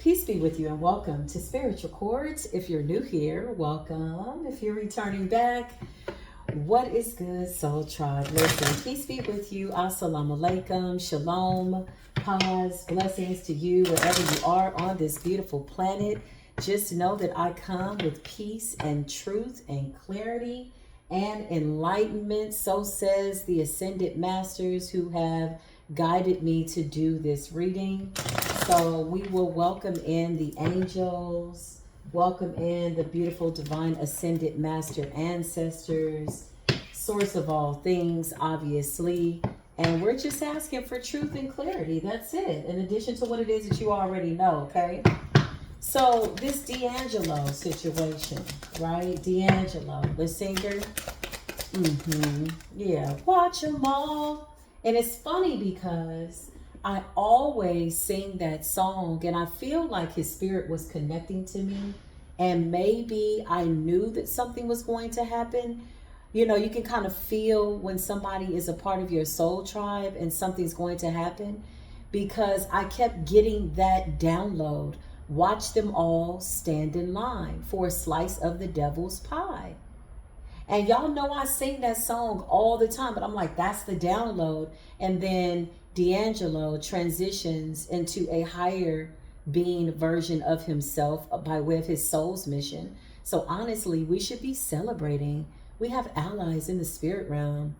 Peace be with you and welcome to Spiritual Chords. If you're new here, welcome. If you're returning back, what is good, Soul Tribe? Listen, peace be with you. Assalamu alaikum, shalom, paz, blessings to you wherever you are on this beautiful planet. Just know that I come with peace and truth and clarity and enlightenment. So says the Ascended Masters who have guided me to do this reading. So we will welcome in the angels, welcome in the beautiful divine ascended master ancestors, source of all things, obviously. And we're just asking for truth and clarity. That's it. In addition to what it is that you already know, okay? So this D'Angelo situation, right? D'Angelo, the singer. Yeah, watch them all. And it's funny because I always sing that song and I feel like his spirit was connecting to me, and maybe I knew that something was going to happen. You know, you can kind of feel when somebody is a part of your soul tribe and something's going to happen, because I kept getting that download. Watch them all stand in line for a slice of the devil's pie. And y'all know I sing that song all the time, but I'm like, that's the download. And then D'Angelo transitions into a higher being version of himself by way of his soul's mission. So honestly, we should be celebrating. We have allies in the spirit realm.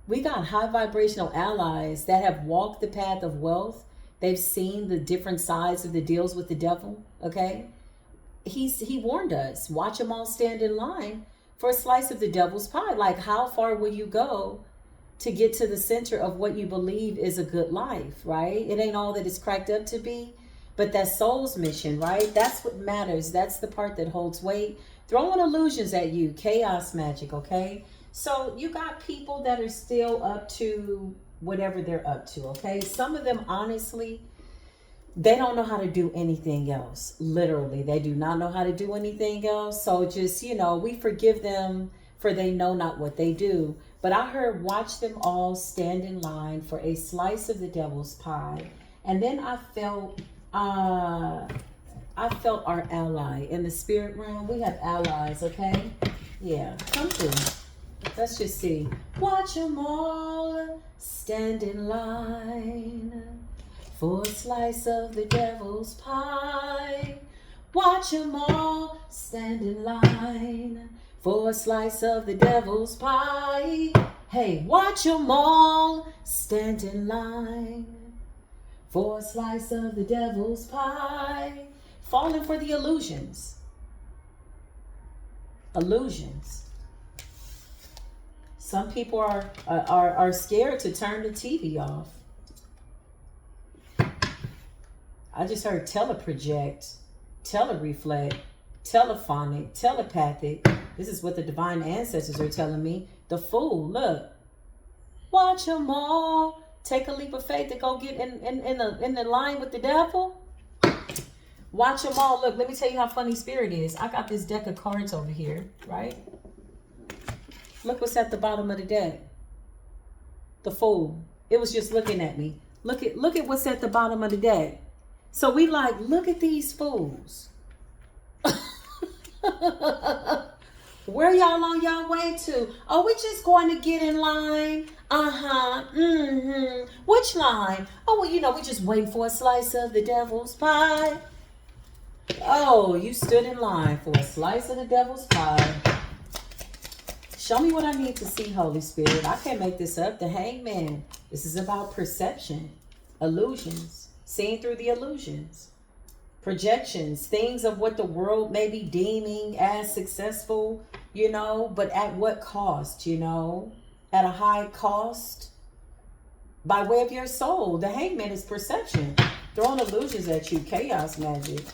We got high vibrational allies that have walked the path of wealth. They've seen the different sides of the deals with the devil, okay? He warned us, watch them all stand in line for a slice of the devil's pie. Like, how far will you go to get to the center of what you believe is a good life, right? It ain't all that it's cracked up to be, but that soul's mission, right? That's what matters. That's the part that holds weight. Throwing illusions at you, chaos magic, okay? So you got people that are still up to whatever they're up to, okay? Some of them, honestly, they don't know how to do anything else. Literally, they do not know how to do anything else. So just, you know, we forgive them for they know not what they do. But I heard, watch them all stand in line for a slice of the devil's pie. And then I felt our ally in the spirit realm. We have allies, okay? Yeah, come through. Let's just see. Watch them all stand in line for a slice of the devil's pie. Watch them all stand in line for a slice of the devil's pie. Hey, watch them all stand in line for a slice of the devil's pie. Falling for the illusions. Illusions. Some people are scared to turn the TV off. I just heard teleproject, telereflect, telephonic, telepathic. This is what the divine ancestors are telling me. The fool, look. Watch them all. Take a leap of faith to go get in the line with the devil. Watch them all. Look, let me tell you how funny spirit is. I got this deck of cards over here, right? Look what's at the bottom of the deck. The fool. It was just looking at me. Look at what's at the bottom of the deck. So we like, look at these fools. Where y'all on y'all way to? Oh, we just going to get in line. Which line? Oh, well, you know, we just waiting for a slice of the devil's pie. Oh, you stood in line for a slice of the devil's pie. Show me what I need to see, Holy Spirit. I can't make this up. The Hangman. This is about perception, illusions, seeing through the illusions, projections, things of what the world may be deeming as successful, you know, but at what cost, you know, at a high cost by way of your soul. The Hangman is perception, throwing illusions at you, chaos magic.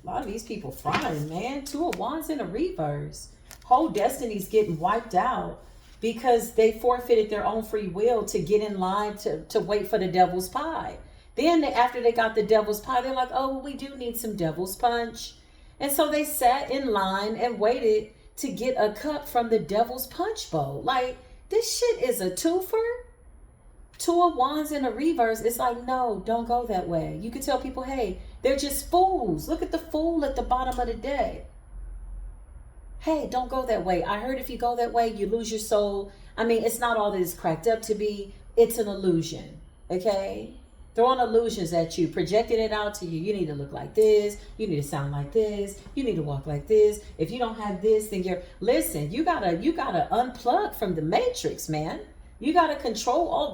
A lot of these people frying, man. 2 of Wands in a reverse. Whole destinies getting wiped out because they forfeited their own free will to get in line to wait for the devil's pie. Then after they got the devil's pie, they're like, oh, well, we do need some devil's punch. And so they sat in line and waited to get a cup from the devil's punch bowl. Like, this shit is a twofer. 2 of Wands in a reverse. It's like, no, don't go that way. You could tell people, hey, They're just fools. Look at the fool at the bottom of the deck. Hey, don't go that way. I heard if you go that way, you lose your soul. I mean, it's not all that it's cracked up to be. It's an illusion. Okay? Throwing illusions at you, projecting it out to you. You need to look like this. You need to sound like this. You need to walk like this. If you don't have this, then listen, you gotta unplug from the matrix, man. You gotta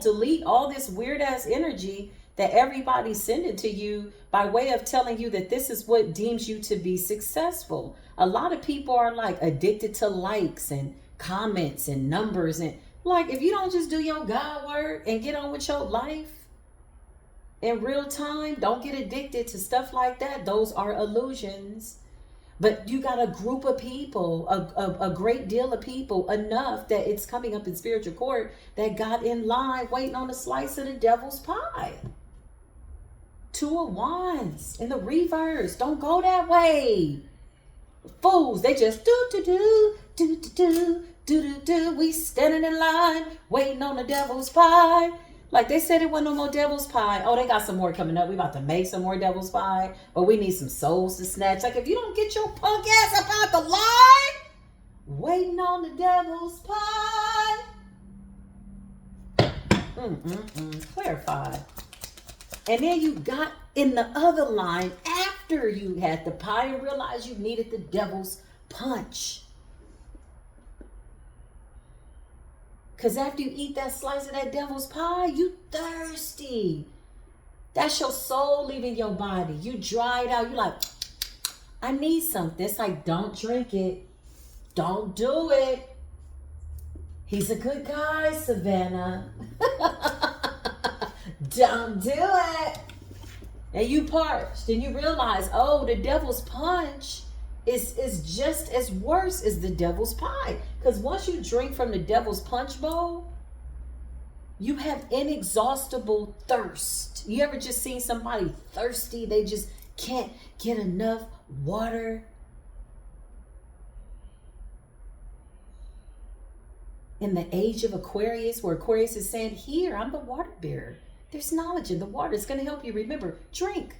delete all this weird ass energy that everybody's sending to you by way of telling you that this is what deems you to be successful. A lot of people are like addicted to likes and comments and numbers, and like, if you don't just do your God work and get on with your life in real time, don't get addicted to stuff like that. Those are illusions. But you got a group of people, a great deal of people, enough that it's coming up in spiritual court that got in line waiting on a slice of the devil's pie. 2 of Wands in the reverse. Don't go that way. Fools, they just do. We standing in line waiting on the devil's pie. Like they said, it wasn't no more devil's pie. Oh, they got some more coming up. We about to make some more devil's pie. But we need some souls to snatch. Like, if you don't get your punk ass up out the line, waiting on the devil's pie. Clarify. And then you got in the other line after you had the pie and realized you needed the devil's punch. Because after you eat that slice of that devil's pie, you thirsty. That's your soul leaving your body. You dried out. You like, I need something. It's like, don't drink it. Don't do it. He's a good guy, Savannah. Don't do it. And you parched and you realize, oh, the devil's punch is just as worse as the devil's pie. Because once you drink from the devil's punch bowl, you have inexhaustible thirst. You ever just seen somebody thirsty? They just can't get enough water. In the age of Aquarius, where Aquarius is saying, here, I'm the water bearer. There's knowledge in the water. It's going to help you. Remember, drink.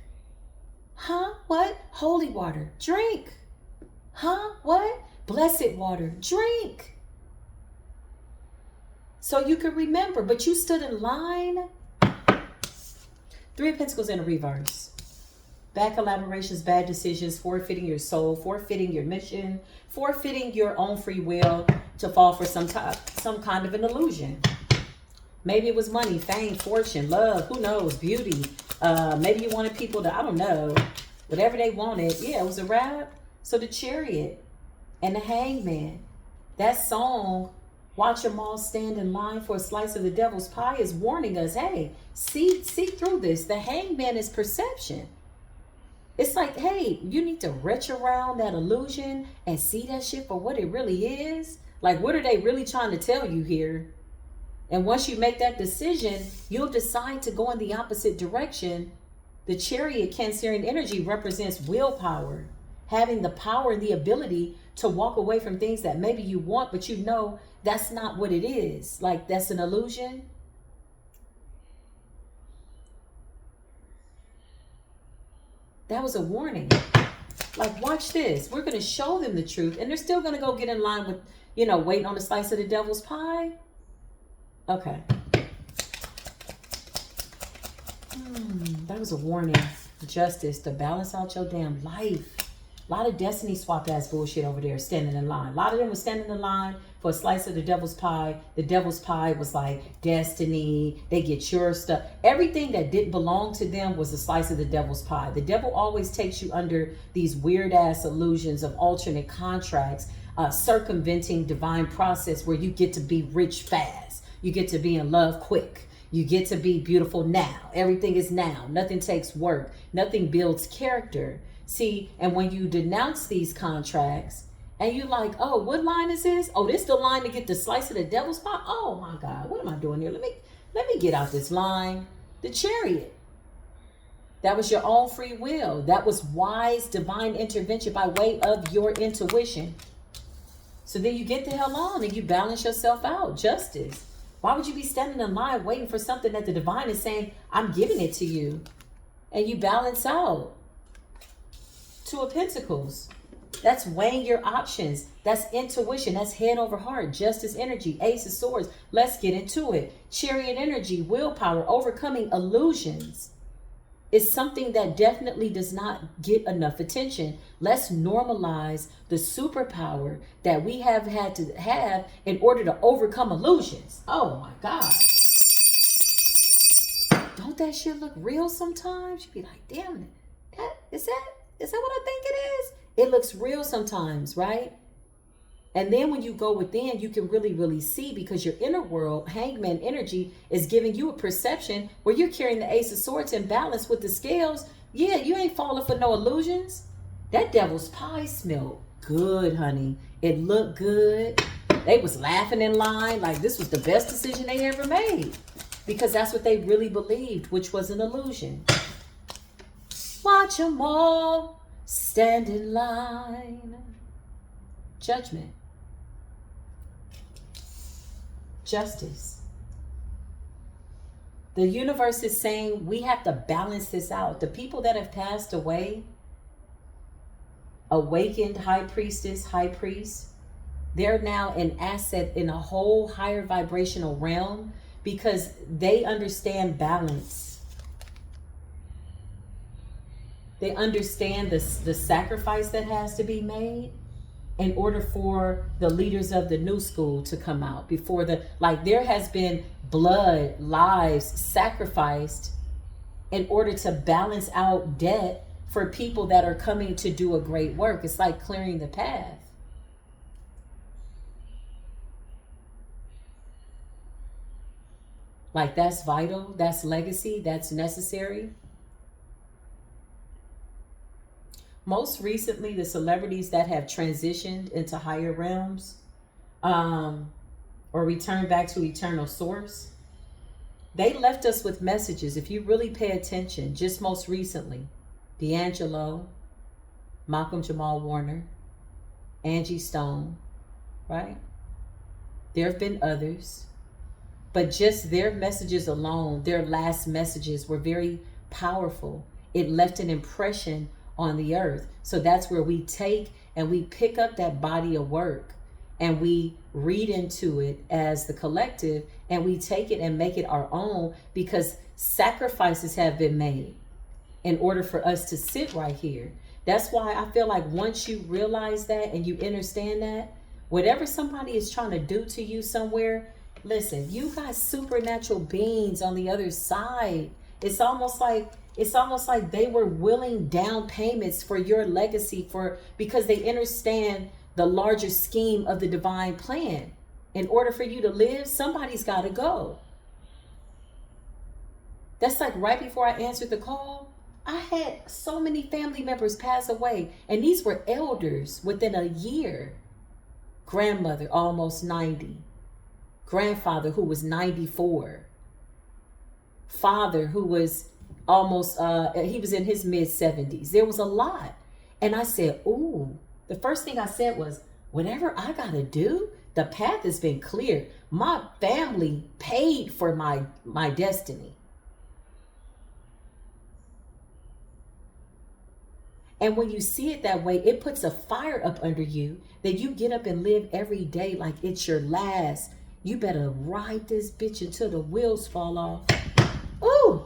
Huh? What? Holy water. Drink. Huh? What? Blessed water. Drink. So you can remember, but you stood in line. 3 of Pentacles in a reverse. Bad collaborations, bad decisions, forfeiting your soul, forfeiting your mission, forfeiting your own free will to fall for some kind of an illusion. Maybe it was money, fame, fortune, love, who knows, beauty. Maybe you wanted people to, I don't know, whatever they wanted. Yeah, it was a rap. So the Chariot and the Hangman, that song, watch them all stand in line for a slice of the devil's pie, is warning us, hey, see through this. The Hangman is perception. It's like, hey, you need to retch around that illusion and see that shit for what it really is. Like, what are they really trying to tell you here? And once you make that decision, you'll decide to go in the opposite direction. The Chariot Cancerian energy represents willpower, having the power and the ability to walk away from things that maybe you want, but you know that's not what it is. Like, that's an illusion. That was a warning. Like, watch this. We're going to show them the truth, and they're still going to go get in line with, you know, waiting on the slice of the devil's pie. Okay. That was a warning. Justice, to balance out your damn life. A lot of destiny swap ass bullshit over there standing in line. A lot of them were standing in line for a slice of the devil's pie. The devil's pie was like destiny. They get your stuff. Everything that didn't belong to them was a slice of the devil's pie. The devil always takes you under these weird ass illusions of alternate contracts, circumventing divine process where you get to be rich fast. You get to be in love quick. You get to be beautiful now. Everything is now. Nothing takes work. Nothing builds character. See, and when you denounce these contracts and you like, oh, what line is this? Oh, this the line to get the slice of the devil's pie? Oh my God, what am I doing here? Let me get out this line. The Chariot. That was your own free will. That was wise divine intervention by way of your intuition. So then you get the hell on and you balance yourself out. Justice. Why would you be standing in line waiting for something that the divine is saying, I'm giving it to you? And you balance out. Two of Pentacles. That's weighing your options. That's intuition. That's head over heart. Justice energy. Ace of Swords. Let's get into it. Chariot energy. Willpower. Overcoming illusions. Is something that definitely does not get enough attention. Let's normalize the superpower that we have had to have in order to overcome illusions. Oh my God. Don't that shit look real sometimes? You'd be like, damn it. Is that what I think it is? It looks real sometimes, right? And then when you go within, you can really, really see, because your inner world, hangman energy, is giving you a perception where you're carrying the Ace of Swords in balance with the scales. Yeah, you ain't falling for no illusions. That devil's pie smelled good, honey. It looked good. They was laughing in line like this was the best decision they ever made, because that's what they really believed, which was an illusion. Watch them all stand in line. Judgment. Justice. The universe is saying we have to balance this out. The people that have passed away, awakened high priestess, high priest, they're now an asset in a whole higher vibrational realm, because they understand balance. They understand the sacrifice that has to be made in order for the leaders of the new school to come out. Before there has been blood, lives sacrificed in order to balance out debt for people that are coming to do a great work. It's like clearing the path. Like, that's vital, that's legacy, that's necessary. Most recently, the celebrities that have transitioned into higher realms or returned back to eternal source, they left us with messages. If you really pay attention, just most recently, D'Angelo, Malcolm Jamal Warner, Angie Stone, right? There have been others, but just their messages alone, their last messages were very powerful. It left an impression on the earth. So that's where we take and we pick up that body of work and we read into it as the collective, and we take it and make it our own, because sacrifices have been made in order for us to sit right here. That's why I feel like once you realize that and you understand that, whatever somebody is trying to do to you somewhere, listen, you got supernatural beings on the other side. It's almost like they were willing down payments for your legacy, because they understand the larger scheme of the divine plan. In order for you to live, somebody's got to go. That's like right before I answered the call, I had so many family members pass away, and these were elders within a year. Grandmother, almost 90. Grandfather, who was 94. Father, who was almost, he was in his mid 70s. There was a lot. And I said, ooh, the first thing I said was, whatever I got to do, the path has been cleared. My family paid for my destiny. And when you see it that way, it puts a fire up under you that you get up and live every day like it's your last. You better ride this bitch until the wheels fall off. Ooh.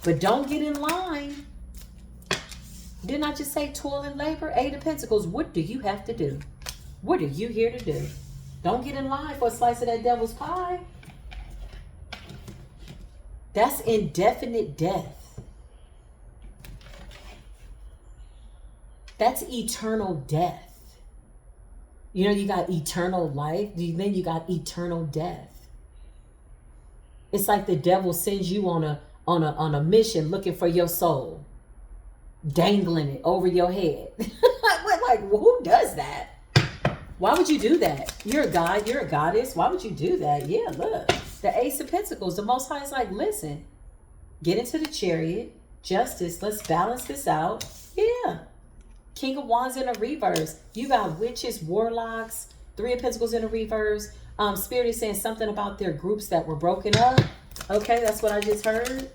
But don't get in line. Didn't I just say toil and labor? Eight of Pentacles. What do you have to do? What are you here to do? Don't get in line for a slice of that devil's pie. That's indefinite death. That's eternal death. You know, you got eternal life, then you got eternal death. It's like the devil sends you on a mission looking for your soul, dangling it over your head. like, who does that? Why would you do that? You're a god, you're a goddess. Why would you do that? Yeah, look, the Ace of Pentacles. The Most High is like, listen, get into the Chariot, justice. Let's balance this out. Yeah. King of Wands in a reverse. You got witches, warlocks, Three of Pentacles in a reverse. Spirit is saying something about their groups that were broken up. Okay, that's what I just heard.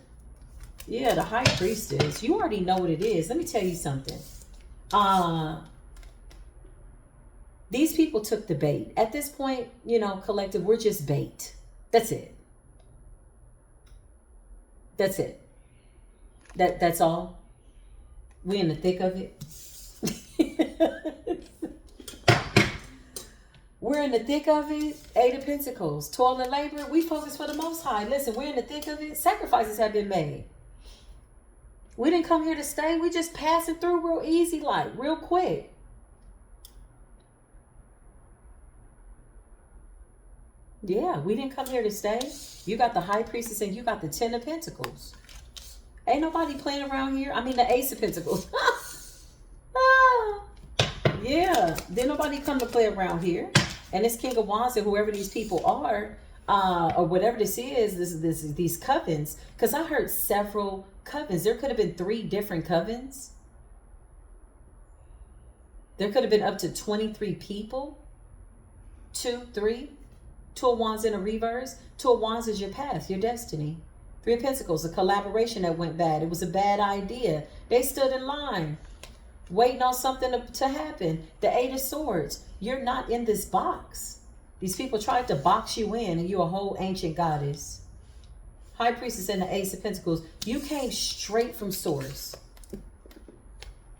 Yeah, the high priestess. You already know what it is. Let me tell you something. These people took the bait. At this point, collective, we're just bait. That's it. That's it. That's all. We in the thick of it. We're in the thick of it. Eight of Pentacles. Toil and labor. We focus for the Most High. Listen, we're in the thick of it. Sacrifices have been made. We didn't come here to stay. We just passing through real easy, like real quick. Yeah, we didn't come here to stay. You got the High Priestess and you got the Ten of Pentacles. Ain't nobody playing around here. I mean, the Ace of Pentacles. Yeah, didn't nobody come to play around here. And this King of Wands and whoever these people are, or whatever this is, these covens. Because I heard several covens. There could have been 3 different covens. There could have been up to 23 people. 2, 3. 2 of Wands in a reverse. 2 of Wands is your path, your destiny. 3 of Pentacles, a collaboration that went bad. It was a bad idea. They stood in line, waiting on something to happen. The 8 of Swords, you're not in this box. These people tried to box you in and you're a whole ancient goddess. High Priestess and the Ace of Pentacles, you came straight from Source.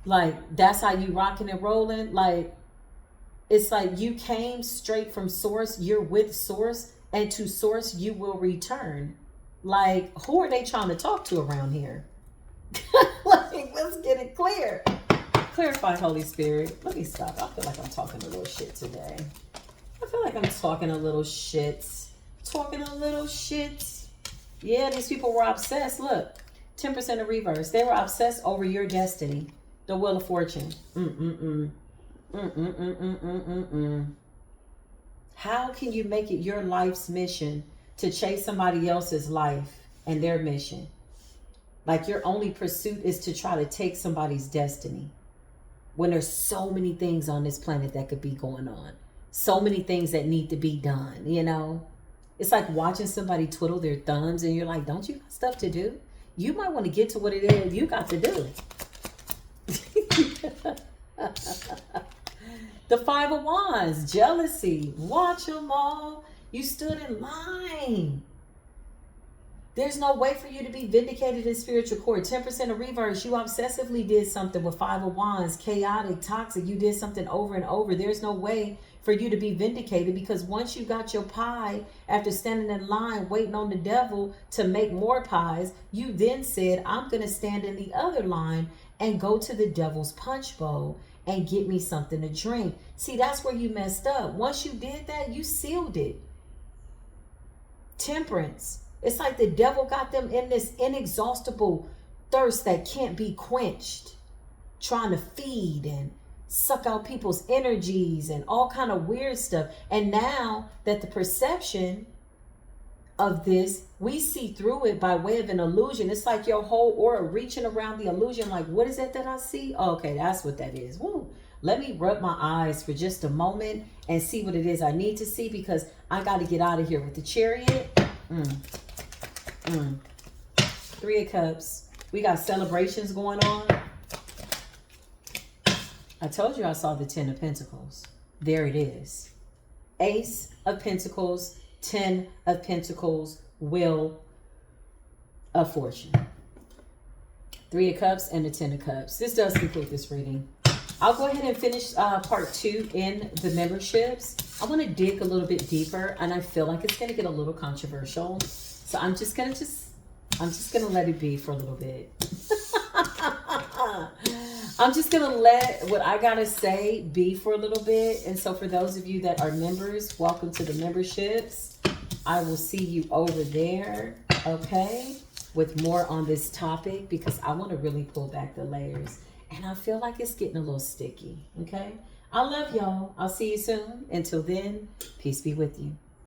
Like, that's how you rocking and rolling. Like, it's like you came straight from Source. You're with Source, and to Source you will return. Like, who are they trying to talk to around here? Like, let's get it clear. Clarify, Holy Spirit. Let me stop. I feel like I'm talking a little shit today. I feel like I'm talking a little shit. Yeah, these people were obsessed. Look, 10% of reverse. They were obsessed over your destiny. The Wheel of Fortune. How can you make it your life's mission to chase somebody else's life and their mission? Like, your only pursuit is to try to take somebody's destiny. When there's so many things on this planet that could be going on. So many things that need to be done, It's like watching somebody twiddle their thumbs and you're like, don't you got stuff to do? You might want to get to what it is you got to do. The 5 of Wands, jealousy. Watch them all. You stood in line. There's no way for you to be vindicated in spiritual court. 10% of reverse. You obsessively did something with 5 of Wands. Chaotic, toxic. You did something over and over. There's no way for you to be vindicated, because once you got your pie after standing in line waiting on the devil to make more pies, you then said, I'm going to stand in the other line and go to the devil's punch bowl and get me something to drink. See, that's where you messed up. Once you did that, you sealed it. Temperance. It's like the devil got them in this inexhaustible thirst that can't be quenched, trying to feed and suck out people's energies and all kind of weird stuff. And now that the perception of this, we see through it by way of an illusion. It's like your whole aura reaching around the illusion. Like, what is that I see? Oh, okay, that's what that is. Woo. Let me rub my eyes for just a moment and see what it is I need to see, because I got to get out of here with the Chariot. 3 of Cups. We got celebrations going on. I told you I saw the 10 of Pentacles. There it is. Ace of Pentacles, 10 of Pentacles, Wheel of Fortune. 3 of Cups and the 10 of Cups. This does conclude this reading. I'll go ahead and finish part 2 in the memberships. I want to dig a little bit deeper, and I feel like it's going to get a little controversial. So I'm just going to let it be for a little bit. I'm just going to let what I got to say be for a little bit. And so for those of you that are members, welcome to the memberships. I will see you over there, okay, with more on this topic, because I want to really pull back the layers. And I feel like it's getting a little sticky, okay? I love y'all. I'll see you soon. Until then, peace be with you.